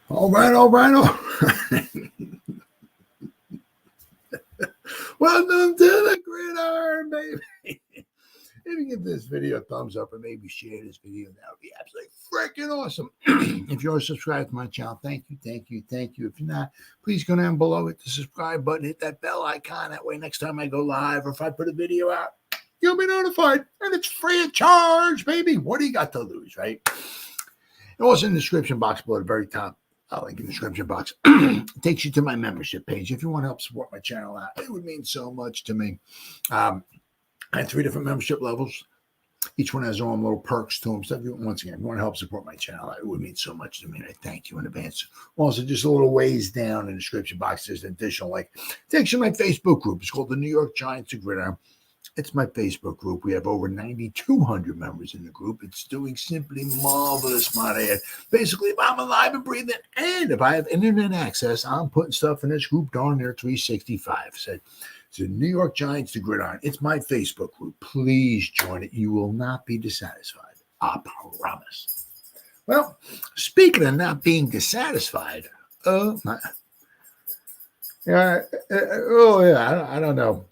All right, all right, all right. Welcome to the Gridiron, baby. If you give this video a thumbs up and maybe share this video, that would be absolutely freaking awesome. If you're subscribed to my channel, thank you, thank you, thank you. If you're not, please go down below, hit the subscribe button, hit that bell icon. That way, next time I go live or if I put a video out, you'll be notified. And it's free of charge, baby. What do you got to lose, right? And also in the description box below, the very top, I'll link in the description box. It takes you to my membership page. If you want to help support my channel out, it would mean so much to me. I have 3 different membership levels. Each one has their own little perks to them. So once again, if you want to help support my channel, it would mean so much to me. And I thank you in advance. Also, just a little ways down in the description box, there's an additional link. It takes you to my Facebook group. It's called the New York Giants Graham. It's my Facebook group. We have over 9,200 members in the group. It's doing simply marvelous, might I add. Basically, if I'm alive and breathing, and if I have internet access, I'm putting stuff in this group darn near 365. Said, it's the New York Giants to Gridiron. It's my Facebook group. Please join it. You will not be dissatisfied. I promise. Well, speaking of not being dissatisfied, I don't know.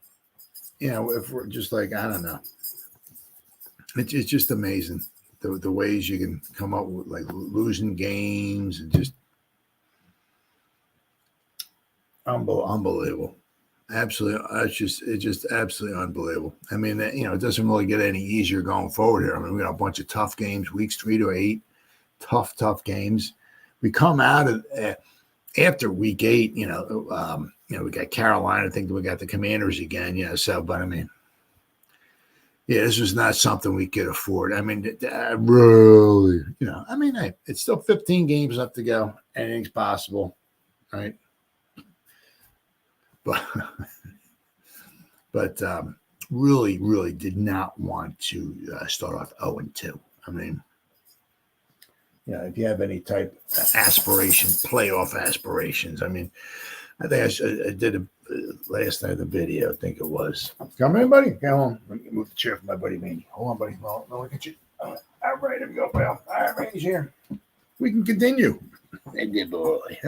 You know, if we're just like, I don't know. It's just amazing the ways you can come up with, like, losing games and just unbelievable. Absolutely. It's just absolutely unbelievable. I mean, it doesn't really get any easier going forward here. I mean, we got a bunch of tough games, weeks 3 to 8, tough games. We come out of after week 8, we got Carolina. I think we got the Commanders again. So, but I mean, this was not something we could afford. I mean, really, hey, it's still 15 games left to go. Anything's possible, right? But really did not want to start off 0-2. I mean, if you have any type of playoff aspirations, I mean, I think I did last night the video. I think it was. Come in, buddy. Come on. Let me move the chair for my buddy Mandy. Hold on, buddy. Well, look at you. All right, here we go, pal. All right, Mandy's here. We can continue. Good boy.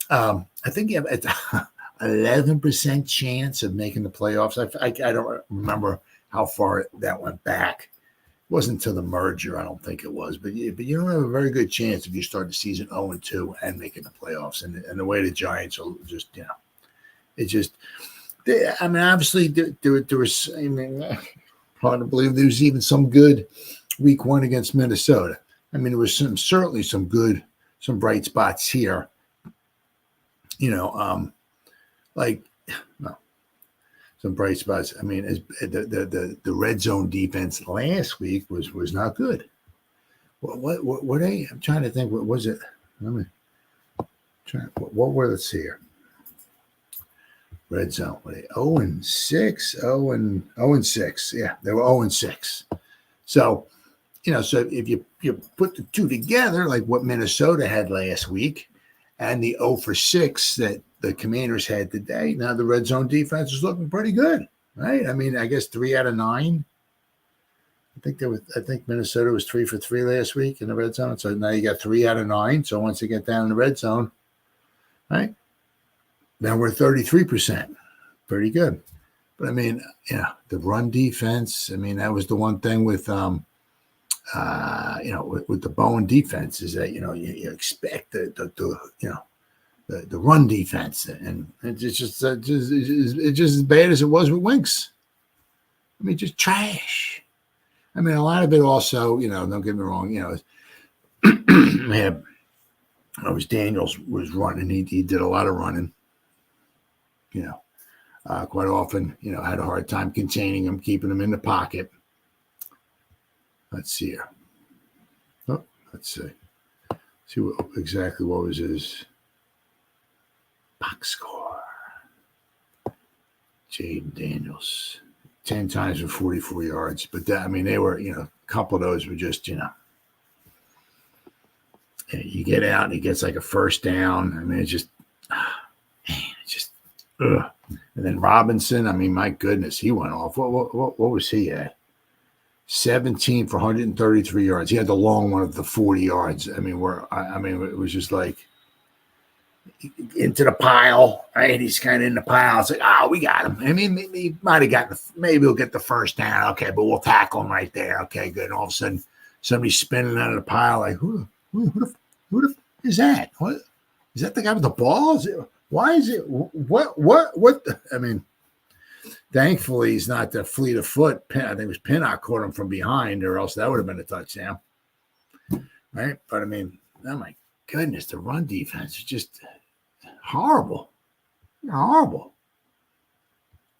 I think you have 11% chance of making the playoffs. I don't remember how far that went back. It wasn't until the merger, I don't think it was. But you don't have a very good chance if you start the season 0-2 and making the playoffs. And the way the Giants are just, it's just, obviously there was, hard to believe there was even some good week 1 against Minnesota. I mean, there was certainly some bright spots here. Some bright spots. I mean, the red zone defense last week was not good. What I'm trying to think. What was it? What were, let's see here. Red zone. 0-6, 0-6. Yeah, they were 0-6. So, so if you put the two together, like what Minnesota had last week, and the 0-6 that the Commanders had today, now the red zone defense is looking pretty good, right? I mean, I guess 3 out of 9. I think Minnesota was 3 for 3 last week in the red zone. So now you got 3 out of 9. So once you get down in the red zone, right? Now we're 33%. Pretty good. But I mean, the run defense, I mean, that was the one thing with with the Bowen defense is that, you expect the run defense, and it's just as bad as it was with Winks. I mean, just trash. I mean, a lot of it also, don't get me wrong, Daniels was running. He did a lot of running. Quite often, had a hard time containing him, keeping him in the pocket. Let's see here. Oh, let's see. See exactly what was his box score. Jaden Daniels, 10 times for 44 yards. But they were, a couple of those were just, you get out and he gets like a first down. I mean, it's just, And then Robinson, I mean, my goodness, he went off. What was he at? 17 for 133 yards. He had the long one of the 40 yards. I mean, it was just like into the pile, right? He's kind of in the pile. It's like, oh, we got him. I mean, he might have gotten, maybe he'll get the first down. Okay, but we'll tackle him right there. Okay, good. And all of a sudden, somebody's spinning out of the pile. Like, who the is that? What is that? The guy with the balls? Why is it? What? I mean, thankfully, he's not the fleet of foot. I think it was Pinnock caught him from behind, or else that would have been a touchdown, right? But I mean, oh my goodness, the run defense is just horrible. Let's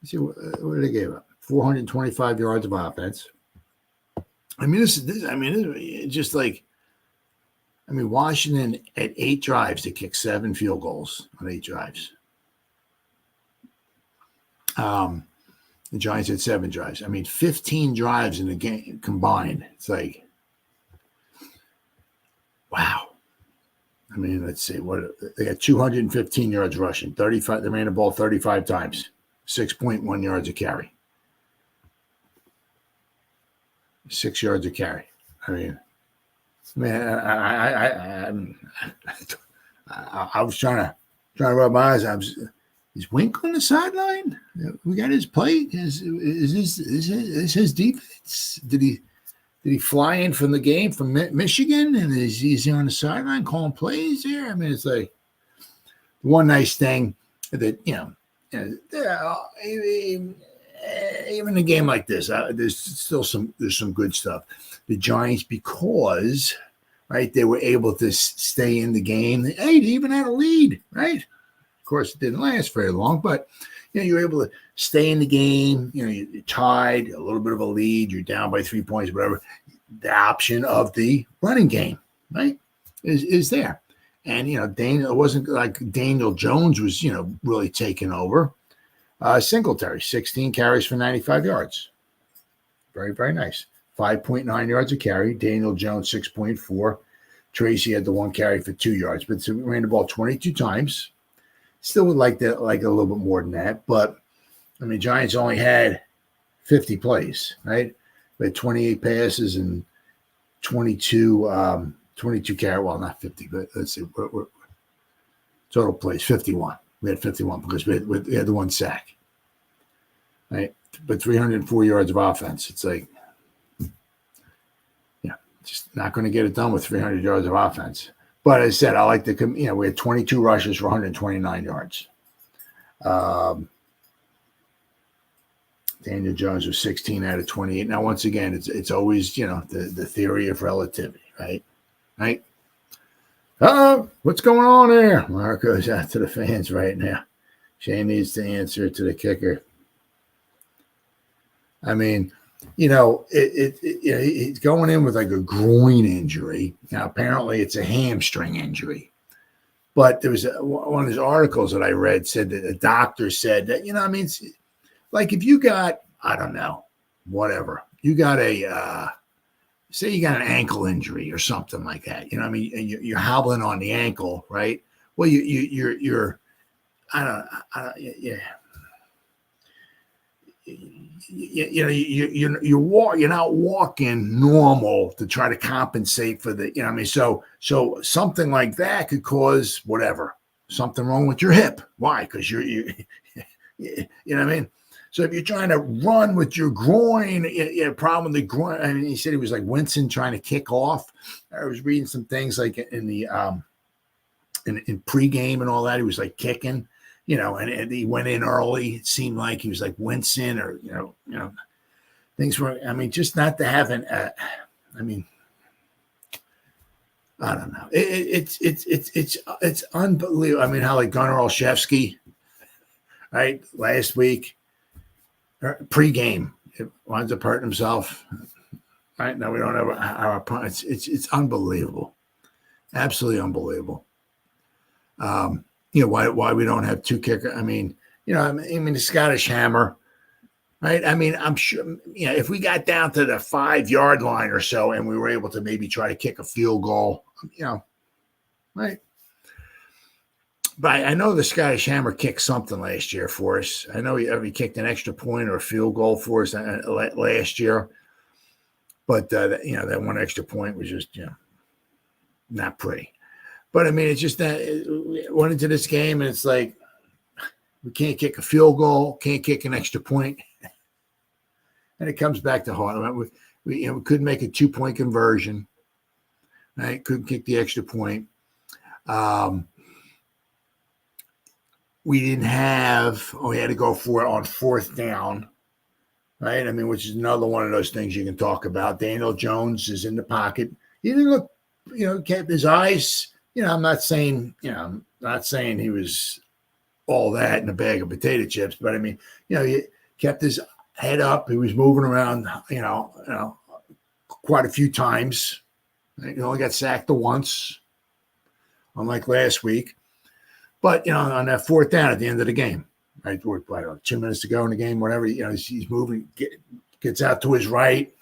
see, what did they give up? 425 yards of offense. I mean, this it's just like, I mean, Washington at 8 drives to kick 7 field goals on 8 drives. The Giants had 7 drives. I mean, 15 drives in the game combined. It's like, wow. I mean, let's see. What they got 215 yards rushing, 35. They ran the ball 35 times, 6.1 yards a carry. 6 yards a carry. I mean, man, I was trying to rub my eyes. Is Wink on the sideline? We got his play. Is his defense? Did he fly in from the game from Michigan, and is he on the sideline calling plays there? I mean, it's like one nice thing that, even a game like this, there's still some good stuff. The Giants, because they were able to stay in the game. Hey, they even had a lead, right? Of course, it didn't last very long, but you were able to stay in the game. You're tied, a little bit of a lead. You're down by 3 points, whatever. The option of the running game, right, is there. And it wasn't like Daniel Jones was really taking over. Singletary, 16 carries for 95 yards. Very, very nice. 5.9 yards a carry. Daniel Jones, 6.4. Tracy had the 1 carry for 2 yards, but so we ran the ball 22 times. Still would like that, like a little bit more than that. But, I mean, Giants only had 50 plays, right? We had 28 passes and 22 carry. Well, not 50, but let's see. Total plays, 51. We had 51 because we had the 1 sack, right? But 304 yards of offense. It's like, just not going to get it done with 300 yards of offense. But as I said, I like the, we had 22 rushes for 129 yards. Daniel Jones was 16 out of 28. Now, once again, it's always, the theory of relativity, right? Right? What's going on there? Mark goes out to the fans right now. Shane needs to answer to the kicker. I mean, he's going in with like a groin injury. Now, apparently it's a hamstring injury. But there was one of his articles that I read said that a doctor said that, it's like if you got, I don't know, whatever, you got say you got an ankle injury or something like that, and you're hobbling on the ankle, right? Well, you're you're not walking normal to try to compensate for the, so something like that could cause whatever, something wrong with your hip. Why? Because you know what I mean? So if you're trying to run with your groin, problem with the groin. I mean, he said he was like Winston trying to kick off. I was reading some things like in the in pregame and all that. He was like kicking, and he went in early. It seemed like he was like Winston or things were. I mean, just not to have an. I don't know. It's unbelievable. I mean, how like Gunnar Olszewski, right, last week. Pre-game, it winds up hurting himself. Right now, we don't have our opponents. It's unbelievable, absolutely unbelievable. Why we don't have 2 kickers? I mean, the Scottish Hammer, right? I mean, I'm sure, if we got down to the 5-yard line or so, and we were able to maybe try to kick a field goal, right? But I know the Scottish Hammer kicked something last year for us. I know he kicked an extra point or a field goal for us last year. But, that one extra point was just, not pretty. But, I mean, it's just that we went into this game, and it's like we can't kick a field goal, can't kick an extra point. And it comes back to heart. We couldn't make a 2-point conversion. Right? Couldn't kick the extra point. We had to go for it on 4th down. Right? I mean, which is another one of those things you can talk about. Daniel Jones is in the pocket. He didn't look, kept his eyes, I'm not saying he was all that in a bag of potato chips, but I mean, he kept his head up. He was moving around, quite a few times. He only got sacked once, unlike last week. But, on that 4th down at the end of the game, right, 2 minutes to go in the game, whatever, he's moving, gets out to his right.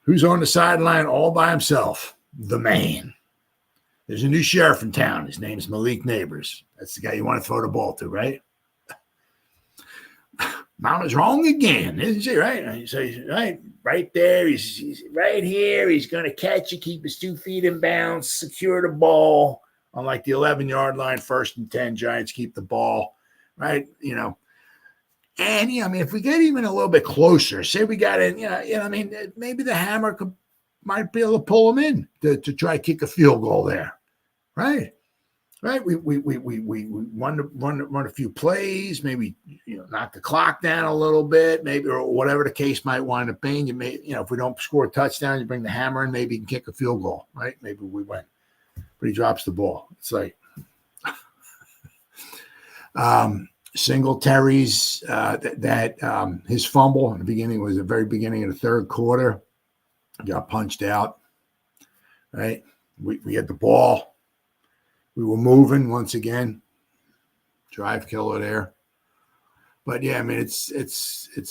Who's on the sideline all by himself? The man. There's a new sheriff in town. His name's Malik Nabers. That's the guy you want to throw the ball to, right? Mama's wrong again, isn't she? Right? So he's right there. He's right here. He's going to catch it, keep his 2 feet in bounds, secure the ball on like the 11-yard line, 1st and 10. Giants keep the ball, right? And I mean, if we get even a little bit closer, say we got in, I mean, maybe the Hammer might be able to pull him in to try to kick a field goal there, right? Right, we run a few plays, maybe knock the clock down a little bit, maybe, or whatever the case might wind up being. You may, if we don't score a touchdown, you bring the Hammer in, maybe you can kick a field goal, right? Maybe we win, but he drops the ball. It's like Singletary's his fumble in the beginning was the very beginning of the 3rd quarter. Got punched out, right? We had the ball. We were moving once again. Drive killer there. But yeah, I mean, it's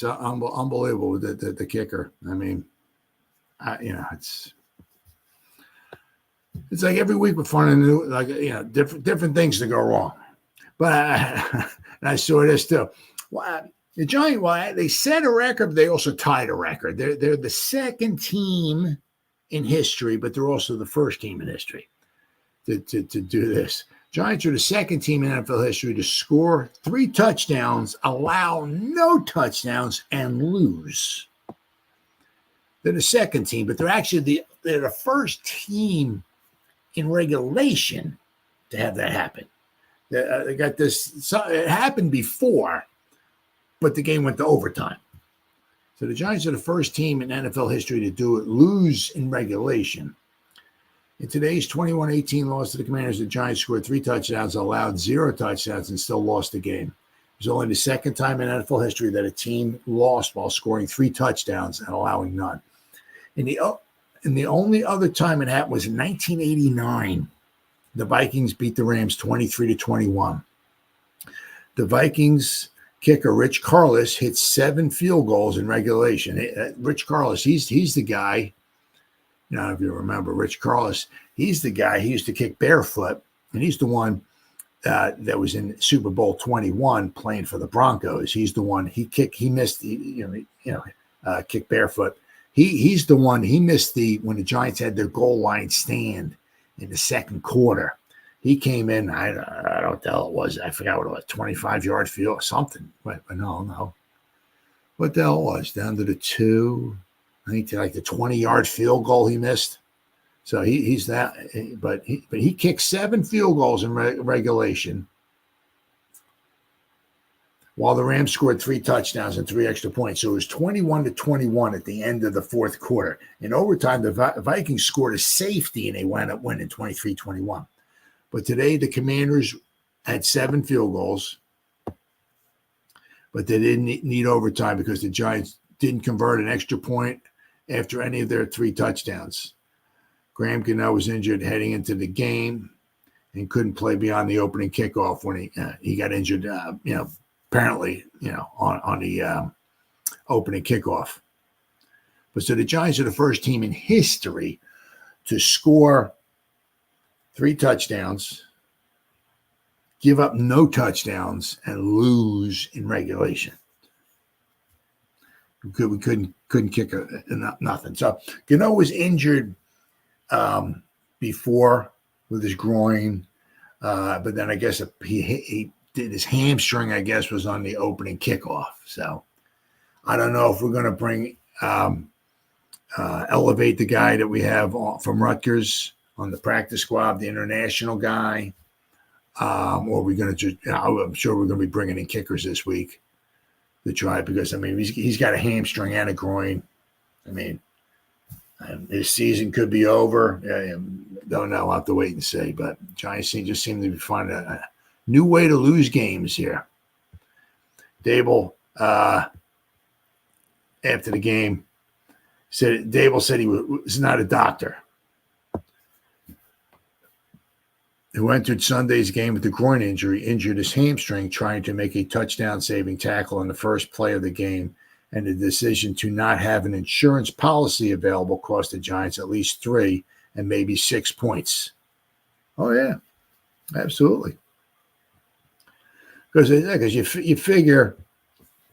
unbelievable with the kicker. I mean, it's like every week we're finding new, like, different things to go wrong. But I saw this too. Well, the Giants, they set a record, but they also tied a record. They're the 2nd team in history, but they're also the 1st team in history to do this. Giants are the 2nd team in NFL history to score 3 touchdowns, allow no touchdowns, and lose. They're the 2nd team, but they're actually they're the 1st team in regulation to have that happen. They got this. It happened before, but the game went to overtime. So the Giants are the 1st team in NFL history to lose in regulation. In today's 21-18 loss to the Commanders, the Giants scored 3 touchdowns, allowed 0 touchdowns, and still lost the game. It was only the 2nd time in NFL history that a team lost while scoring 3 touchdowns and allowing none. And the only other time it happened was in 1989. The Vikings beat the Rams 23-21. The Vikings kicker Rich Karlis hit 7 field goals in regulation. Rich Karlis, he's the guy. If you remember Rich Karlis, he's the guy. He used to kick barefoot, and he's the one that was in Super Bowl 21 playing for the Broncos. He's the one he missed the kick barefoot. He's the one he missed when the Giants had their goal line stand in the 2nd quarter. He came in. I don't know what the hell it was. I forgot what it was. 25-yard field or something. But no. What the hell it was? Down to the 2. I think like the 20-yard field goal he missed. So he's that. But he kicked 7 field goals in regulation, while the Rams scored 3 touchdowns and 3 extra points. So it was 21-21 at the end of the 4th quarter. In overtime, the Vikings scored a safety, and they wound up winning 23-21. But today, the Commanders had 7 field goals, but they didn't need overtime because the Giants didn't convert an extra point after any of their 3 touchdowns. Graham Gano was injured heading into the game and couldn't play beyond the opening kickoff when he got injured, apparently, on the opening kickoff. But so the Giants are the 1st team in history to score 3 touchdowns, give up no touchdowns, and lose in regulation. We couldn't kick nothing. So Gano was injured before with his groin, but then I guess he did his hamstring. I guess was on the opening kickoff. So I don't know if we're going to bring elevate the guy that we have from Rutgers on the practice squad, the international guy, or we're going to just. I'm sure we're going to be bringing in kickers this week to try, because I mean he's got a hamstring and a groin. I mean, his season could be over. Don't know. I'll have to wait and see. But Giants just seem to be finding a new way to lose games here. Daboll, after the game, Daboll said he was not a doctor who entered Sunday's game with a groin injury, injured his hamstring trying to make a touchdown-saving tackle on the first play of the game, and the decision to not have an insurance policy available cost the Giants at least 3 and maybe 6 points. Oh, yeah, absolutely. Because you figure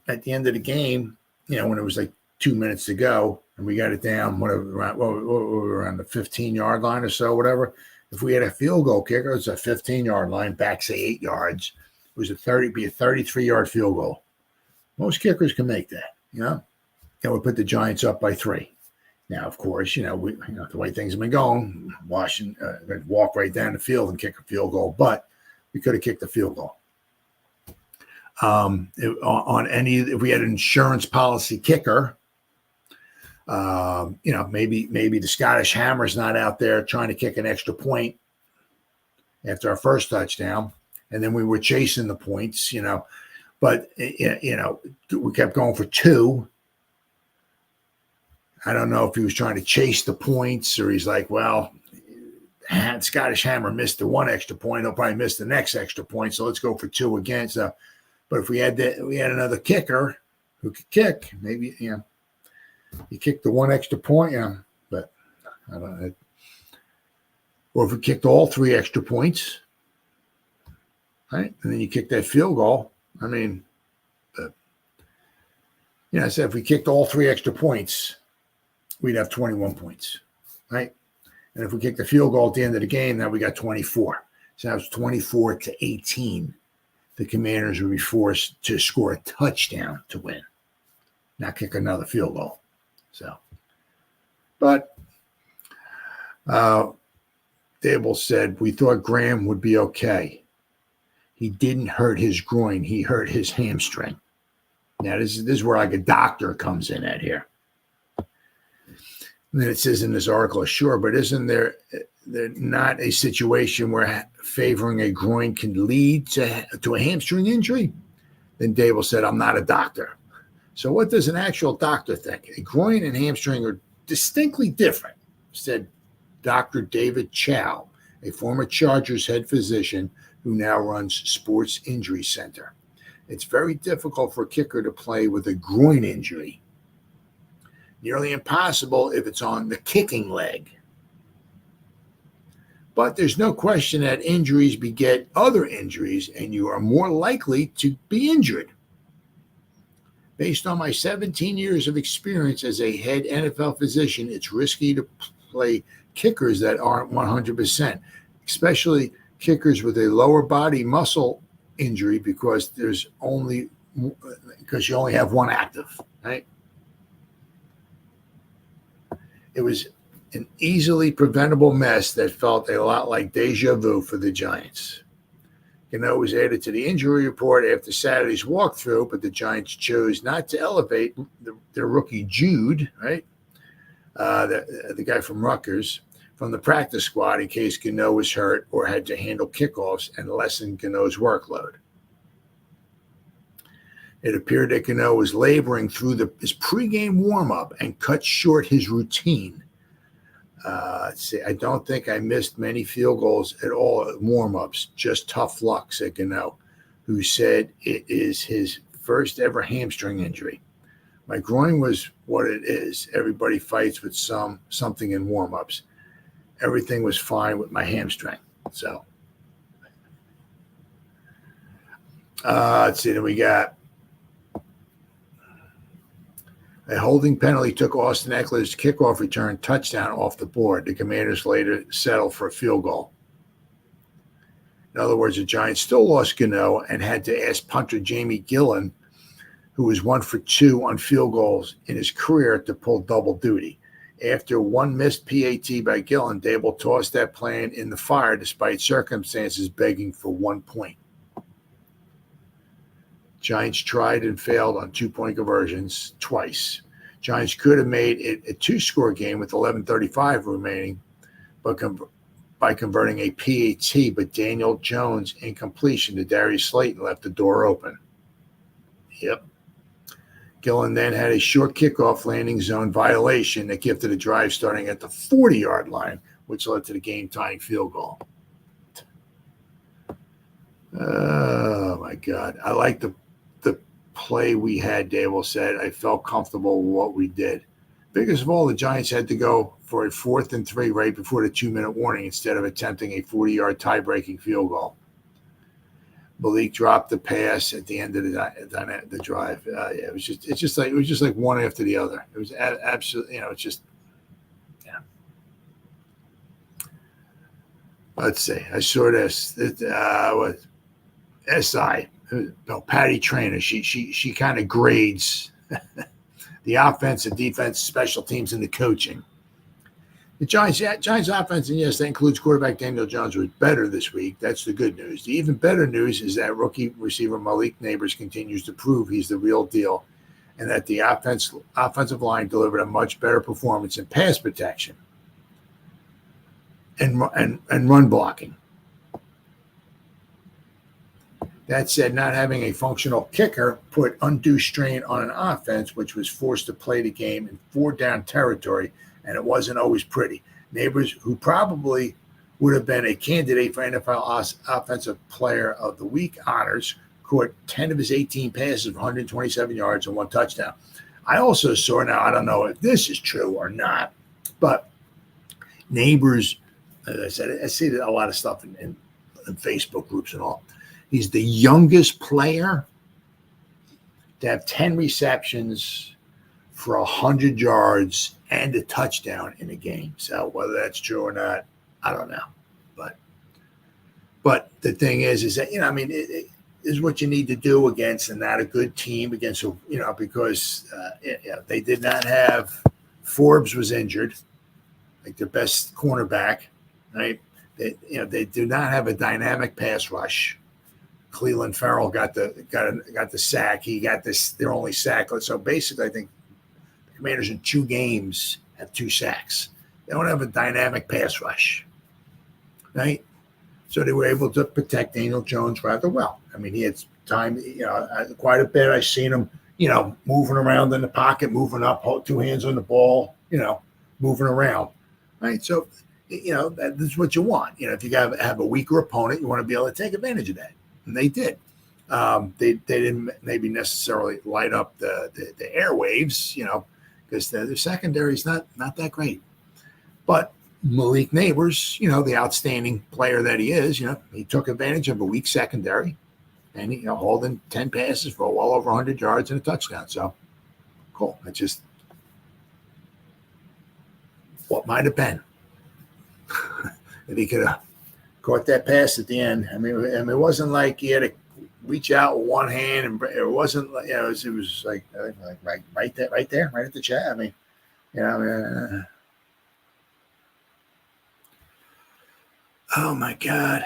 at the end of the game, when it was like 2 minutes to go, and we got it down, around the 15-yard line or so, whatever. If we had a field goal kicker, it's a 15-yard line, back, say, 8 yards. It was be a 33-yard field goal. Most kickers can make that, and we put the Giants up by 3. Now, of course, the way things have been going, Washington walk right down the field and kick a field goal, but we could have kicked the field goal. If we had an insurance policy kicker, maybe the Scottish Hammer's not out there trying to kick an extra point after our first touchdown, and then we were chasing the points, but we kept going for 2. I don't know if he was trying to chase the points, or he's like, well, Scottish Hammer missed the 1 extra point, he'll probably miss the next extra point, so let's go for 2 again. So, but if we had another kicker who could kick, maybe he kicked the 1 extra point, but I don't know. Or if we kicked all 3 extra points, right, and then you kick that field goal. I mean, I said if we kicked all 3 extra points, we'd have 21 points, right? And if we kicked the field goal at the end of the game, now we got 24. So that was 24-18. The Commanders would be forced to score a touchdown to win, not kick another field goal. So, but Daboll said, we thought Graham would be okay. He didn't hurt his groin. He hurt his hamstring. Now, this is where like a doctor comes in at here. And then it says in this article, sure, but isn't there not a situation where favoring a groin can lead to a hamstring injury? Then Daboll said, I'm not a doctor. So what does an actual doctor think? A groin and hamstring are distinctly different, said Dr. David Chow, a former Chargers head physician who now runs Sports Injury Center. It's very difficult for a kicker to play with a groin injury. Nearly impossible if it's on the kicking leg. But there's no question that injuries beget other injuries, and you are more likely to be injured. Based on my 17 years of experience as a head NFL physician, it's risky to play kickers that aren't 100%, especially kickers with a lower body muscle injury because you only have 1 active, right? It was an easily preventable mess that felt a lot like deja vu for the Giants. Gano was added to the injury report after Saturday's walkthrough, but the Giants chose not to elevate their rookie Jude, right, the guy from Rutgers, from the practice squad in case Gano was hurt or had to handle kickoffs and lessen Gano's workload. It appeared that Gano was laboring through his pregame warm-up and cut short his routine. I don't think I missed many field goals at all at warm-ups. Just tough luck, said Gano, who said it is his first ever hamstring injury. My groin was what it is. Everybody fights with something in warm-ups. Everything was fine with my hamstring. So, let's see. Then we got A holding penalty took Austin Eckler's kickoff return touchdown off the board. The Commanders later settled for a field goal. In other words, the Giants still lost Gano and had to ask punter Jamie Gillan, who was 1 for 2 on field goals in his career, to pull double duty. After one missed PAT by Gillan, Daboll tossed that plan in the fire despite circumstances begging for 1 point. Giants tried and failed on 2-point conversions twice. Giants could have made it a 2-score game with 11:35 remaining, but by converting a PAT, but Daniel Jones' incompletion to Darius Slayton left the door open. Yep. Gillan then had a short kickoff landing zone violation that gifted a drive starting at the 40-yard line, which led to the game-tying field goal. Oh, my God. I like the play we had, Daboll said. I felt comfortable with what we did. Biggest of all, the Giants had to go for a 4th and 3 right before the 2-minute warning instead of attempting a 40-yard tie-breaking field goal. Malik dropped the pass at the end of the drive. It was just like one after the other. It was absolutely, it's just, yeah. Let's see. I saw this. SI, Patty Trainer. She kind of grades the offense and defense, special teams, and the coaching. The Giants offense, and yes, that includes quarterback Daniel Jones, was better this week. That's the good news. The even better news is that rookie receiver Malik Nabers continues to prove he's the real deal, and that the offensive line delivered a much better performance in pass protection and run blocking. That said, not having a functional kicker put undue strain on an offense which was forced to play the game in 4-down territory, and it wasn't always pretty. Nabers, who probably would have been a candidate for NFL Offensive Player of the Week honors, caught 10 of his 18 passes for 127 yards and 1 touchdown. I also saw, now I don't know if this is true or not, but Nabers, as I said, I see a lot of stuff in Facebook groups and all. He's the youngest player to have 10 receptions for 100 yards and a touchdown in a game. So whether that's true or not, I don't know. But the thing is that, it is what you need to do against and not a good team against, because they did not have, Forbes was injured, like their best cornerback, right? They do not have a dynamic pass rush. Cleveland Farrell got the sack. He got their only sack. So basically, I think the Commanders in 2 games have 2 sacks. They don't have a dynamic pass rush, right? So they were able to protect Daniel Jones rather well. I mean, he had time, quite a bit. I've seen him, moving around in the pocket, moving up, 2 hands on the ball, moving around, right? So, that is what you want. If you have a weaker opponent, you want to be able to take advantage of that. And they did. They didn't maybe necessarily light up the airwaves, because the secondary is not that great. But Malik Nabers, the outstanding player that he is, he took advantage of a weak secondary, and holding 10 passes for well over 100 yards and a touchdown. So cool. That's just what might have been if he could have caught that pass at the end. I mean, it wasn't like he had to reach out with one hand, and it wasn't, it was like right there, right at the chat. I mean, oh my God.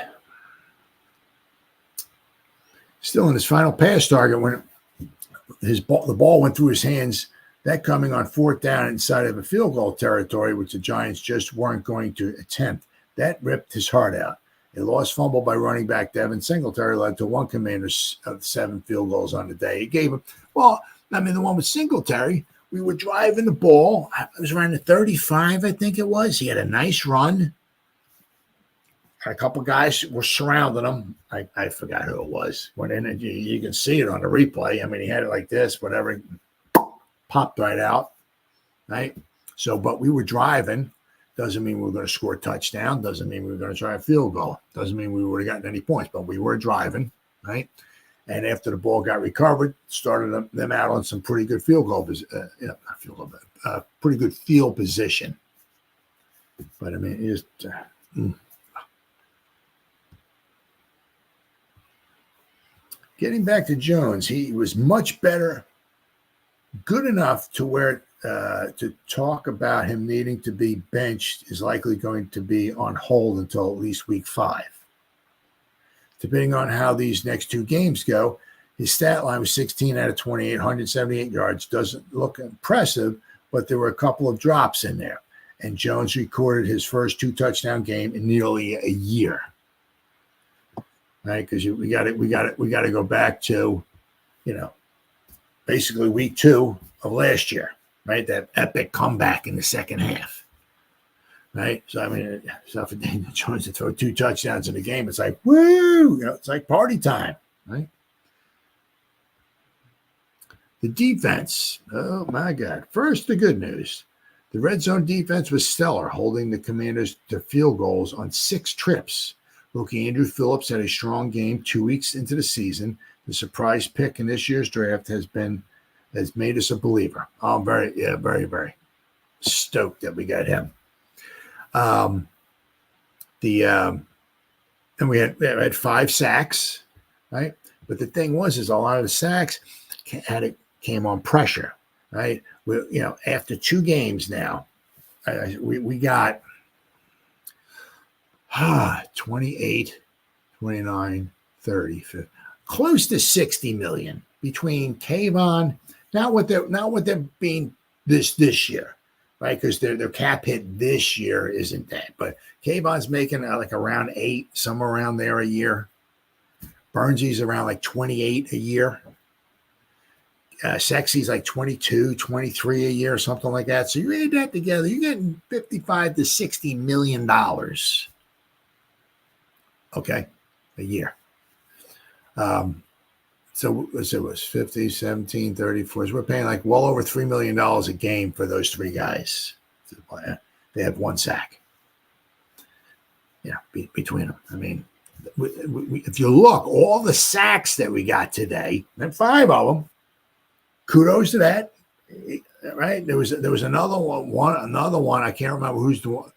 Still in his final pass target when the ball went through his hands, that coming on 4th down inside of a field goal territory, which the Giants just weren't going to attempt. That ripped his heart out. A lost fumble by running back Devin Singletary led to 1 Commander's of 7 field goals on the day. He gave him, the one with Singletary, we were driving the ball. It was around the 35, I think it was. He had a nice run. A couple guys were surrounding him. I forgot who it was. Went in, and you can see it on the replay. I mean, he had it like this, whatever, popped right out, right? So, but we were driving. Doesn't mean we were going to score a touchdown. Doesn't mean we were going to try a field goal. Doesn't mean we would have gotten any points, but we were driving, right? And after the ball got recovered, started them out on some pretty good field goal, not field goal, but pretty good field position. But I mean, just getting back to Jones, he was much better, good enough to where to talk about him needing to be benched is likely going to be on hold until at least week 5. Depending on how these next 2 games go, his stat line was 16 out of 28, 178 yards. Doesn't look impressive, but there were a couple of drops in there. And Jones recorded his first 2-touchdown game in nearly a year. Right? Because we got to go back to, basically week 2 of last year, right? That epic comeback in the second half. Right. So, I mean, for Daniel Jones to throw 2 touchdowns in a game, it's like, woo, it's like party time. Right. The defense. Oh, my God. First, the good news. The red zone defense was stellar, holding the Commanders to field goals on 6 trips. Rookie Andrew Phillips had a strong game 2 weeks into the season. The surprise pick in this year's draft has made us a believer. I'm very, very stoked that we got him. And we had 5 sacks, right? But the thing is a lot of the sacks came on pressure, right? After 2 games now, we got 28, 29, 30, 50, close to 60 million between Kayvon. Not what they're being this year. Right, because their cap hit this year isn't that, but Kayvon's making like around 8, somewhere around there a year. Burnsy's around like 28 a year. Sexy's like 22, 23 a year, something like that. So you add that together, you're getting $55 to $60 million. Okay, a year. So it was 50, 17, 34. So we're paying like well over $3 million a game for those 3 guys. They have 1 sack. Between them. I mean, if you look, all the sacks that we got today, and 5 of them, kudos to that. Right? There was another one. I can't remember who's the one.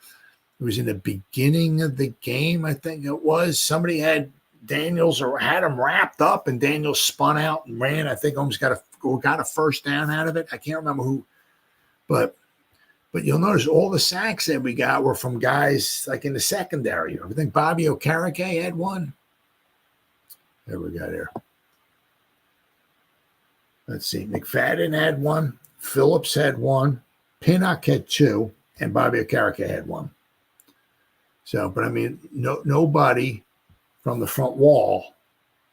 It was in the beginning of the game, I think it was. Somebody had Daniels or had him wrapped up, and Daniels spun out and ran. I think almost got a first down out of it. I can't remember who, but you'll notice all the sacks that we got were from guys like in the secondary. I think Bobby Okereke had 1. There we go there. Let's see. McFadden had 1. Phillips had 1. Pinnock had 2, and Bobby Okereke had 1. So, but I mean, nobody from the front wall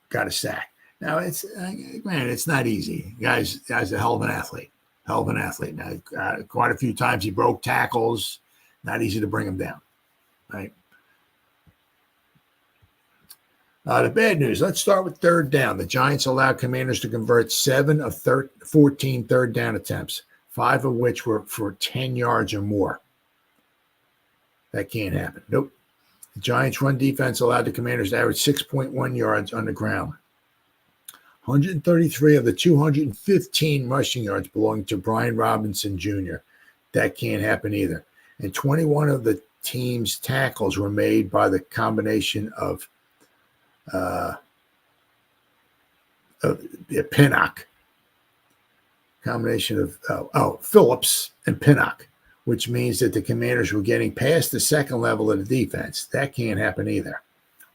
got a sack. Now it's not easy. Guy's a hell of an athlete. Now, quite a few times he broke tackles. Not easy to bring him down, right? The bad news. Let's start with 3rd down. The Giants allowed Commanders to convert 7 of 14 third down attempts, 5 of which were for 10 yards or more. That can't happen. Nope. The Giants' run defense allowed the Commanders to average 6.1 yards on the ground. 133 of the 215 rushing yards belong to Brian Robinson Jr. That can't happen either. And 21 of the team's tackles were made by the combination of Pinnock. Combination of Phillips and Pinnock, which means that the Commanders were getting past the second level of the defense. That can't happen either.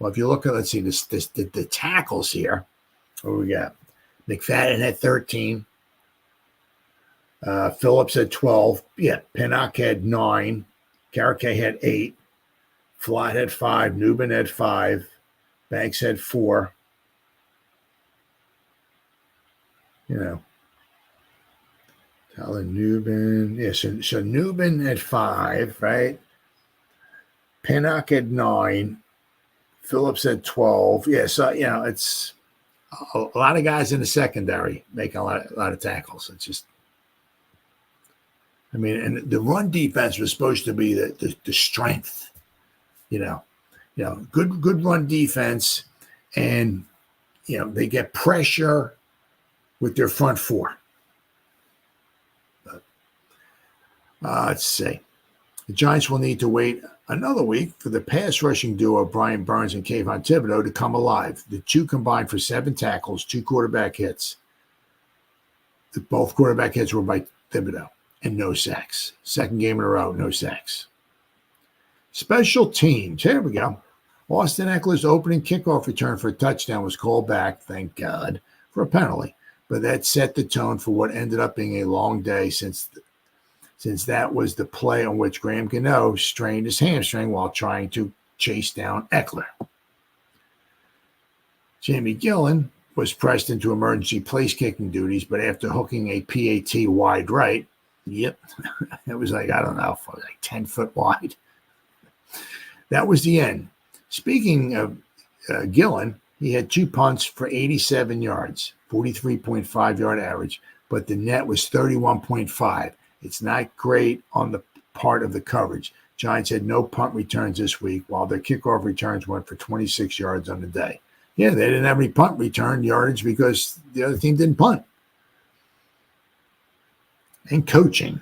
Well, if you look at, let's see, the tackles here, what we got? McFadden had 13. Phillips had 12. Yeah, Pinnock had 9. Okereke had 8. Flott had 5. Newman had 5. Banks had 4. Tyler Newman. Yeah, so Newman at 5, right? Pinnock at 9. Phillips at 12. Yeah, so, it's a lot of guys in the secondary making a lot of tackles. It's just, I mean, and the run defense was supposed to be the strength, good run defense. And, they get pressure with their front four. But, let's see. The Giants will need to wait another week for the pass rushing duo Brian Burns and Kayvon Thibodeau to come alive. The two combined for 7 tackles, 2 quarterback hits. Both quarterback hits were by Thibodeau, and no sacks. Second game in a row, no sacks. Special teams. Here we go. Austin Eckler's opening kickoff return for a touchdown was called back, thank God, for a penalty. But that set the tone for what ended up being a long day since that was the play on which Graham Gano strained his hamstring while trying to chase down Eckler. Jamie Gillen was pressed into emergency place-kicking duties, but after hooking a PAT wide right, it was like 10 foot wide. That was the end. Speaking of Gillen, he had 2 punts for 87 yards, 43.5 yard average, but the net was 31.5. It's not great on the part of the coverage. Giants had no punt returns this week, while their kickoff returns went for 26 yards on the day. Yeah, they didn't have any punt return yardage because the other team didn't punt. And coaching.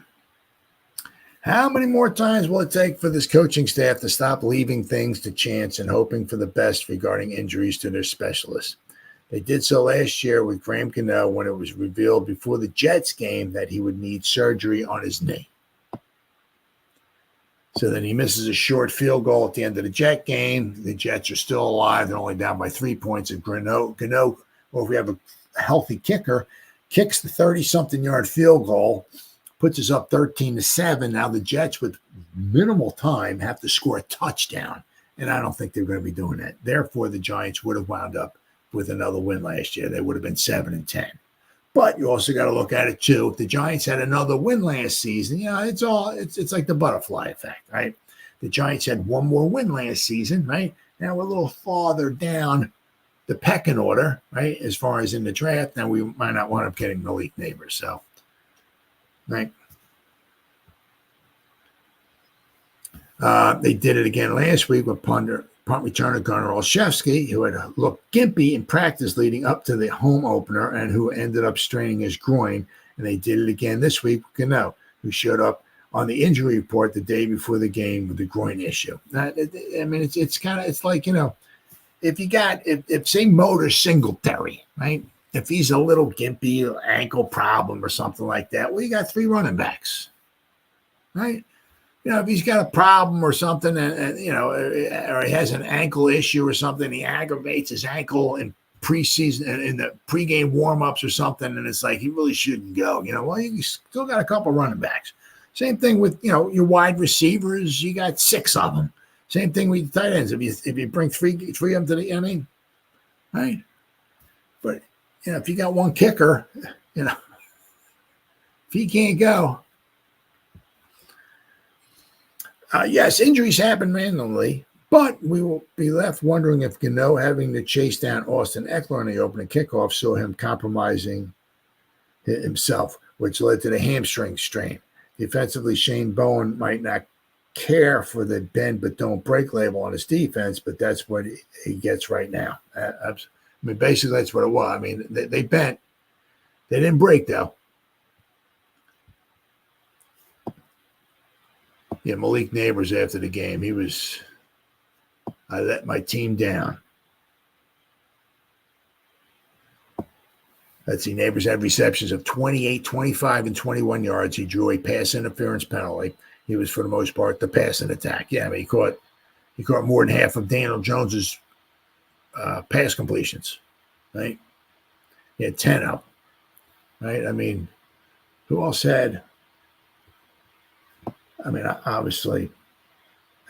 How many more times will it take for this coaching staff to stop leaving things to chance and hoping for the best regarding injuries to their specialists? They did so last year with Graham Gano when it was revealed before the Jets game that he would need surgery on his knee. So then he misses a short field goal at the end of the Jet game. The Jets are still alive. They're only down by 3 points. And Gano, or if we have a healthy kicker, kicks the 30-something yard field goal, puts us up 13-7. Now the Jets, with minimal time, have to score a touchdown. And I don't think they're going to be doing that. Therefore, the Giants would have wound up with another win last year. They would have been 7-10. But you also got to look at it too. If the Giants had another win last season, it's like the butterfly effect, right? The Giants had one more win last season, right? Now we're a little farther down the pecking order, right? As far as in the draft, now we might not wind up getting Malik Nabers. So, right. They did it again last week with punt returner Gunnar Olszewski, who had looked gimpy in practice leading up to the home opener and who ended up straining his groin. And they did it again this week with Gano, who showed up on the injury report the day before the game with the groin issue. It's like, if say Motor Singletary, right? If he's a little gimpy ankle problem or something like that, well, you got 3 running backs, right? If he's got a problem or something, or he has an ankle issue or something, he aggravates his ankle in preseason, in the pregame warmups or something, and it's like he really shouldn't go. Well, you still got a couple running backs. Same thing with your wide receivers. You got 6 of them. Same thing with tight ends. If you bring three of them to the, right? But if you got one kicker, if he can't go. Yes, injuries happen randomly, but we will be left wondering if Gano having to chase down Austin Eckler on the opening kickoff saw him compromising himself, which led to the hamstring strain. Defensively, Shane Bowen might not care for the bend but don't break label on his defense, but that's what he gets right now. Basically, that's what it was. They bent. They didn't break, though. Yeah, Malik Nabers after the game, I let my team down. Let's see, Nabers had receptions of 28, 25, and 21 yards. He drew a pass interference penalty. He was, for the most part, the passing attack. Yeah, he caught more than half of Daniel Jones's pass completions, right? He had 10 of them, right? Who else had? Obviously,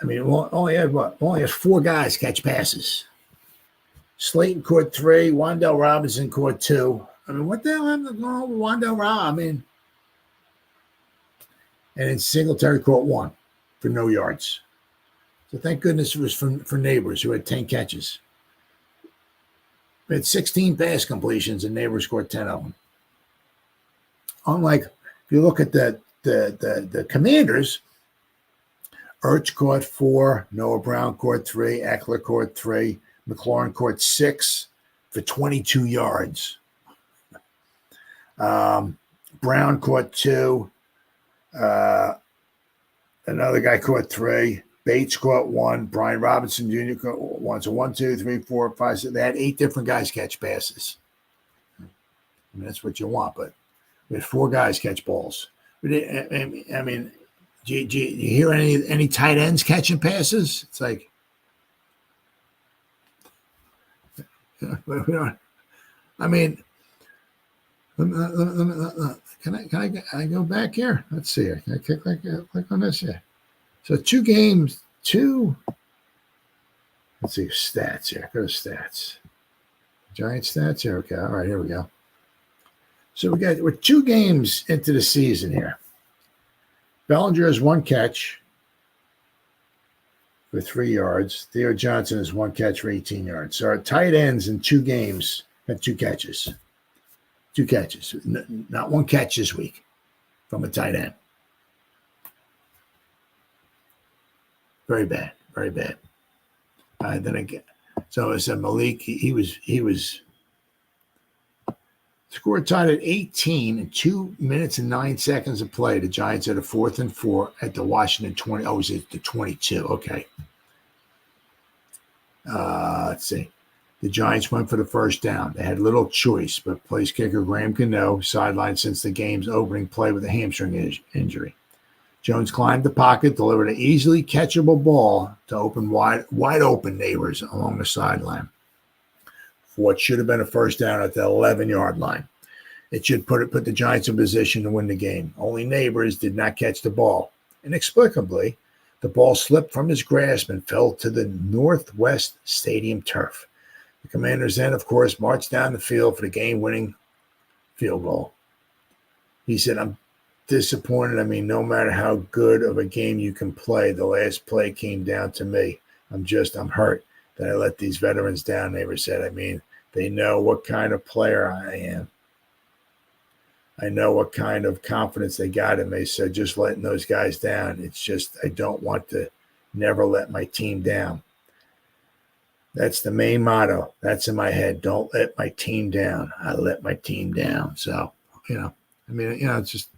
only had 4 guys catch passes. Slayton caught 3. Wan'Dale Robinson caught 2. What the hell happened to Wan'Dale Robinson? And then Singletary caught 1 for no yards. So thank goodness it was for Nabers, who had 10 catches. We had 16 pass completions, and Nabers scored 10 of them. Unlike, if you look at the Commanders, Ertz caught 4, Noah Brown caught 3, Eckler caught 3, McLaurin caught 6 for 22 yards. Brown caught 2. Another guy caught 3. Bates caught 1. Brian Robinson Jr. caught 1. So 1, 2, 3, 4, 5, 6. They had 8 different guys catch passes. I mean, that's what you want, but we had 4 guys catch balls. I mean, do you hear any tight ends catching passes? It's like, I mean, can I go back here? Let's see. Can I click on this here? So 2 games, 2. Let's see stats here. Go to stats. Giant stats here. Okay. All right. Here we go. So we're 2 games into the season here. Bellinger has 1 catch for 3 yards. Theo Johnson has 1 catch for 18 yards. So our tight ends in 2 games had 2 catches. 2 catches. Not 1 catch this week from a tight end. Very bad. Very bad. Then again, so I said Malik, he was scored tied at 18 in 2 minutes and 9 seconds of play. The Giants had a 4th and 4 at the Washington 20. Oh, it was at the 22. Okay. Let's see. The Giants went for the first down. They had little choice, but place kicker Graham Gano sidelined since the game's opening play with a hamstring injury. Jones climbed the pocket, delivered an easily catchable ball to open wide open Nabers along the sideline for what should have been a first down at the 11-yard line. It should put the Giants in position to win the game. Only Nabers did not catch the ball. Inexplicably, the ball slipped from his grasp and fell to the Northwest Stadium turf. The Commanders then, of course, marched down the field for the game-winning field goal. He said, "I'm disappointed. I mean, no matter how good of a game you can play, the last play came down to me. I'm hurt that I let these veterans down," Nabers said. "I mean, they know what kind of player I am. I know what kind of confidence they got in me. So just letting those guys down, it's just, I don't want to never let my team down. That's the main motto. That's in my head. Don't let my team down. I let my team down." So, it's just,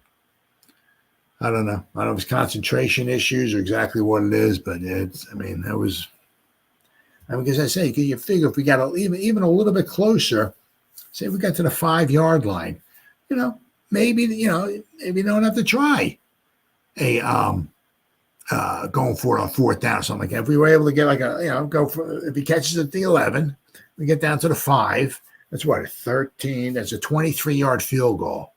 I don't know. I don't know if it's concentration issues or exactly what it is, but because I say, you figure if we got even a little bit closer, say we got to the 5-yard line, maybe you don't have to try going for it on 4th down or something like that. If we were able to get if he catches at the 11, we get down to the 5. That's what, a 13. That's a 23-yard field goal.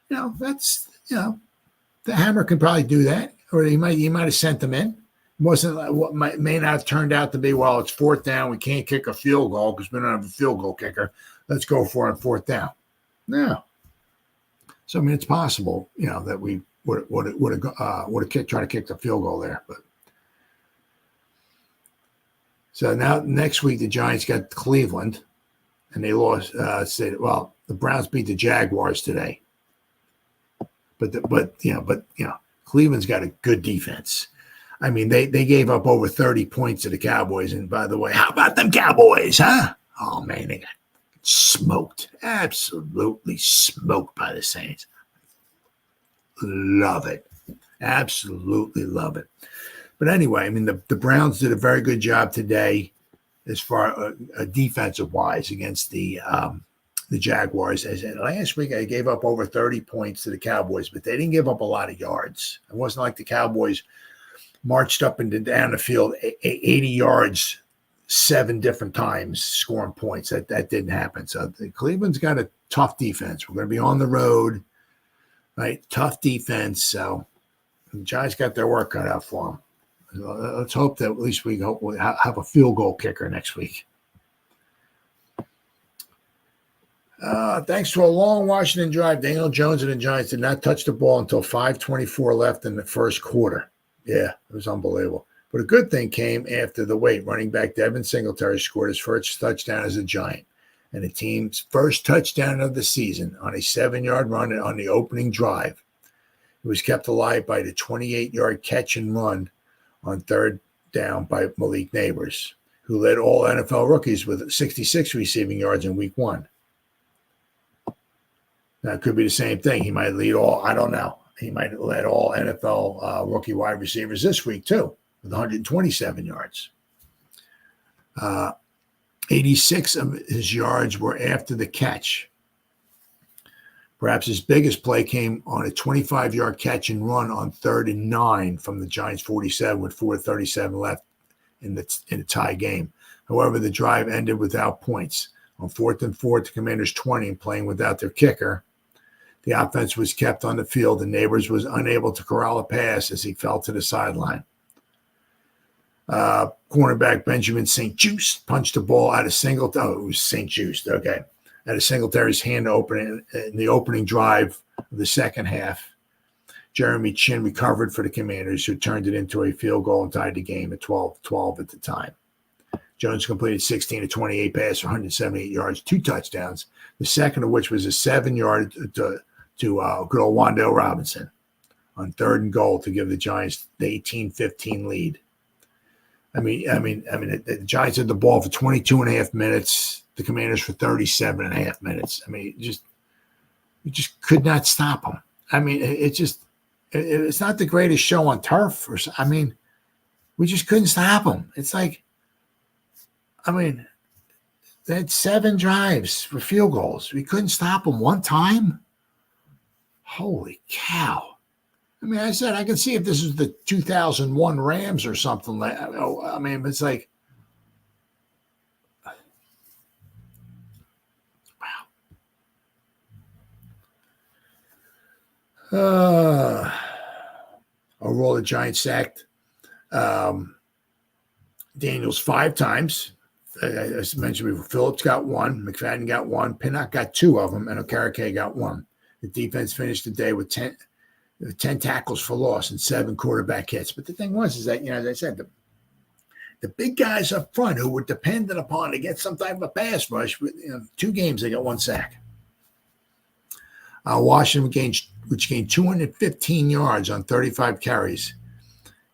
That's the Hammer can probably do that, or he might have sent them in. It wasn't what may not have turned out to be. Well, it's 4th down. We can't kick a field goal because we don't have a field goal kicker. Let's go for it on 4th down. No. So it's possible, that we would have tried to kick the field goal there. But so now next week the Giants got Cleveland, and they lost. The Browns beat the Jaguars today. But Cleveland's got a good defense. I mean, they gave up over 30 points to the Cowboys. And by the way, how about them Cowboys, huh? Oh, man, they got smoked. Absolutely smoked by the Saints. Love it. Absolutely love it. But anyway, the Browns did a very good job today as far defensive-wise against the Jaguars. As last week, I gave up over 30 points to the Cowboys, but they didn't give up a lot of yards. It wasn't like the Cowboys marched up and down the field 80 yards 7 different times scoring points. That didn't happen. So Cleveland's got a tough defense. We're going to be on the road, right? Tough defense. So the Giants got their work cut out for them. Let's hope that at least we'll have a field goal kicker next week. Thanks to a long Washington drive, Daniel Jones and the Giants did not touch the ball until 5:24 left in the first quarter. Yeah, it was unbelievable. But a good thing came after the wait. Running back Devin Singletary scored his first touchdown as a Giant, and the team's first touchdown of the season on a 7-yard run on the opening drive. It was kept alive by the 28-yard catch and run on 3rd down by Malik Nabers. who led all NFL rookies with 66 receiving yards in week 1. Now, it could be the same thing. He might lead all, I don't know. He might have led all NFL rookie wide receivers this week, too, with 127 yards. 86 of his yards were after the catch. Perhaps his biggest play came on a 25-yard catch and run on 3rd and 9 from the Giants' 47 with 4:37 left in the tie game. However, the drive ended without points. On 4th and 4 at the Commanders' 20 and playing without their kicker, the offense was kept on the field and Nabers was unable to corral a pass as he fell to the sideline. Cornerback Benjamin St. Juste punched the ball out of Singletary. Oh, it was St. Juste. Okay. Out of Singletary's hand in the opening drive of the second half. Jeremy Chin recovered for the Commanders, who turned it into a field goal and tied the game at 12-12 at the time. Jones completed 16 of 28 passes for 178 yards, 2 touchdowns, the second of which was a 7-yard to good old Wan'Dale Robinson on 3rd and goal to give the Giants the 18-15 lead. I mean, the Giants had the ball for 22 and a half minutes. The Commanders for 37 and a half minutes. I mean, you just could not stop them. I mean, it's not the greatest show on turf. We just couldn't stop them. It's like, they had 7 drives for field goals. We couldn't stop them one time. Holy cow. I said, I can see if this is the 2001 Rams or something like that. It's like, overall, the Giants sacked Daniels 5 times. As mentioned before, Phillips got 1, McFadden got 1, Pinnock got 2 of them, and Okereke got 1. The defense finished the day with 10 tackles for loss and 7 quarterback hits. But the thing was, is that, as I said, the big guys up front who were dependent upon to get some type of a pass rush, 2 games, they got 1 sack. Washington, which gained 215 yards on 35 carries,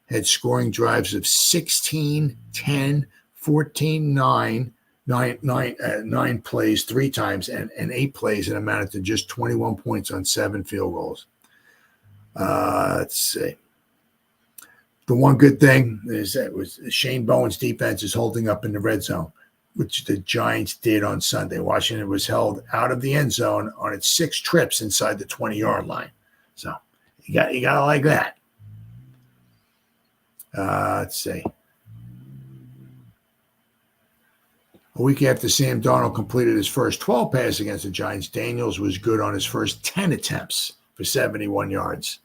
had scoring drives of 16, 10, 14, 9 plays 3 times, and 8 plays, and amounted to just 21 points on 7 field goals. Let's see. The one good thing is that was Shane Bowen's defense is holding up in the red zone, which the Giants did on Sunday. Washington was held out of the end zone on its 6 trips inside the 20-yard line. So you gotta like that. Let's see. A week after Sam Darnold completed his first 12 passes against the Giants, Daniels was good on his first 10 attempts for 71 yards.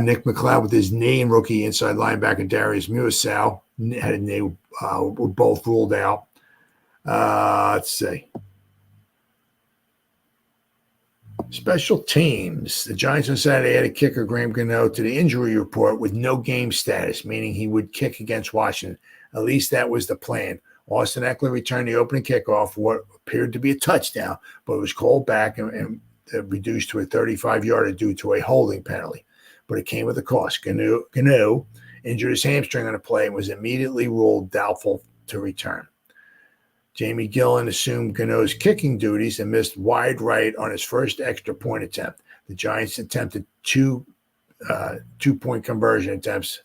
Nick McLeod with his knee and rookie inside linebacker Darius Muasau had a knee, were both ruled out. Let's see. Special teams. The Giants on Saturday added kicker Graham Gano to the injury report with no game status, meaning he would kick against Washington. At least that was the plan. Austin Eckler returned the opening kickoff for what appeared to be a touchdown, but it was called back and reduced to a 35-yarder due to a holding penalty. But it came with a cost. Gano injured his hamstring on a play and was immediately ruled doubtful to return. Jamie Gillen assumed Gano's kicking duties and missed wide right on his first extra point attempt. The Giants attempted 2 two-point conversion attempts,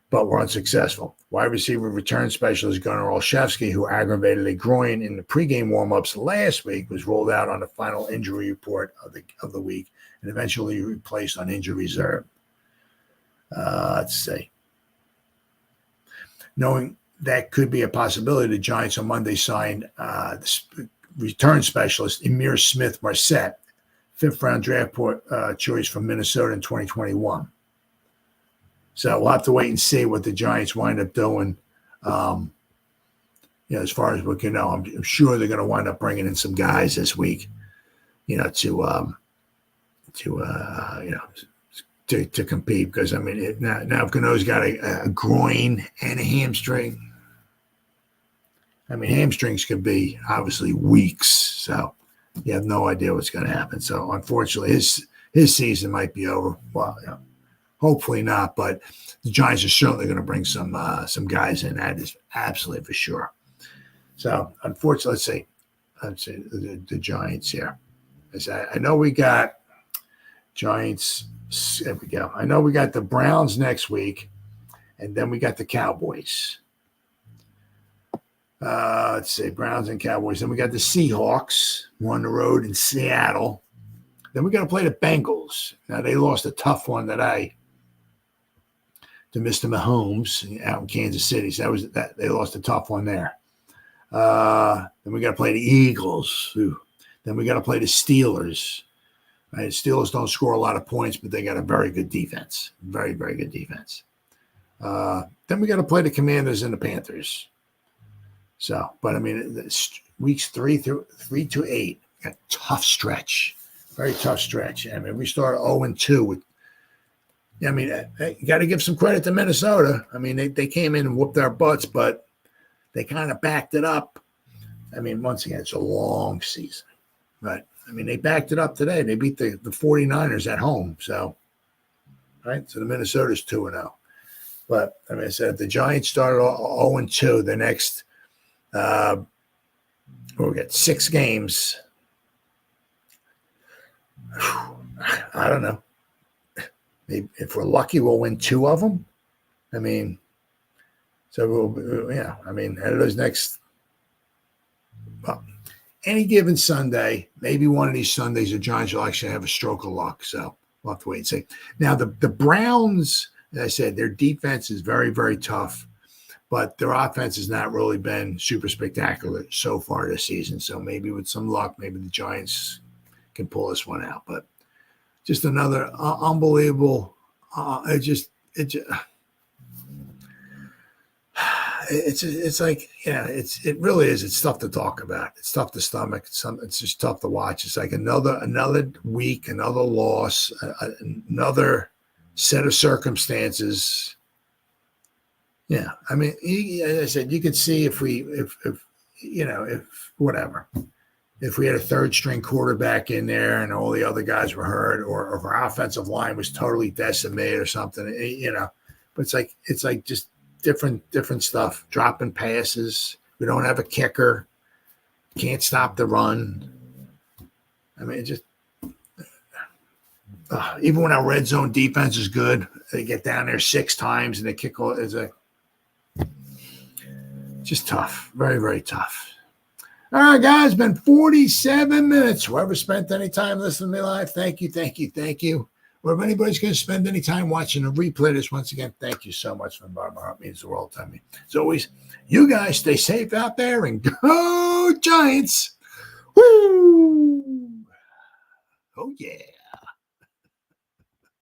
but were unsuccessful. Wide receiver return specialist Gunnar Olszewski, who aggravated a groin in the pregame warm-ups last week, was ruled out on the final injury report of the week and eventually replaced on injury reserve. Let's see. Knowing that could be a possibility, the Giants on Monday signed return specialist Emir Smith-Marset, 5th-round draft choice from Minnesota in 2021. So we'll have to wait and see what the Giants wind up doing. As far as we can know, I'm sure they're going to wind up bringing in some guys this week, to compete. Because now if Gano's got a groin and a hamstring, hamstrings could be obviously weeks. So you have no idea what's going to happen. So unfortunately, his season might be over. Well, Hopefully not, but the Giants are certainly going to bring some guys in. That is absolutely for sure. So, unfortunately, let's say the Giants here. I know we got Giants. There we go. I know we got the Browns next week, and then we got the Cowboys. Let's see, Browns and Cowboys. Then we got the Seahawks on the road in Seattle. Then we got to play the Bengals. Now, they lost a tough one to Mr. Mahomes out in Kansas City. So they lost a tough one there. Then we got to play the Eagles. Then we got to play the Steelers. Right? The Steelers don't score a lot of points, but they got a very good defense. Very, very good defense. Then we got to play the Commanders and the Panthers. So, but I mean, weeks 3 to 8, got a tough stretch. Very tough stretch. I mean, we started 0-2 with. I mean, you got to give some credit to Minnesota. I mean, they came in and whooped our butts, but they kind of backed it up. I mean, once again, it's a long season. But, I mean, they backed it up today. They beat the 49ers at home. So, right? So, the Minnesota's 2-0. But, I mean, I said, if the Giants started 0-2, the next, we'll get 6 games. I don't know. Maybe if we're lucky, we'll win 2 of them. I mean, so I mean, out of those next, well, any given Sunday, maybe one of these Sundays, the Giants will actually have a stroke of luck. So we'll have to wait and see. Now, the Browns, as I said, their defense is very, very tough, but their offense has not really been super spectacular so far this season. So maybe with some luck, maybe the Giants can pull this one out. But just another unbelievable. It's like, yeah, it really is. It's tough to talk about. It's tough to stomach. It's just tough to watch. It's like another week, another loss, another set of circumstances. Yeah, I mean, as I said, you could see if whatever. If we had a third string quarterback in there and all the other guys were hurt, or if our offensive line was totally decimated or something, but it's like just different stuff, dropping passes. We don't have a kicker. Can't stop the run. I mean, even when our red zone defense is good, they get down there 6 times and they kick all. It's just tough. Very, very tough. All right, guys, been 47 minutes. Whoever spent any time listening to me live, thank you. Or if anybody's going to spend any time watching a replay this, once again, thank you so much from the bottom of my heart. It means the world to me. As always, you guys stay safe out there and go Giants. Woo! Oh, yeah.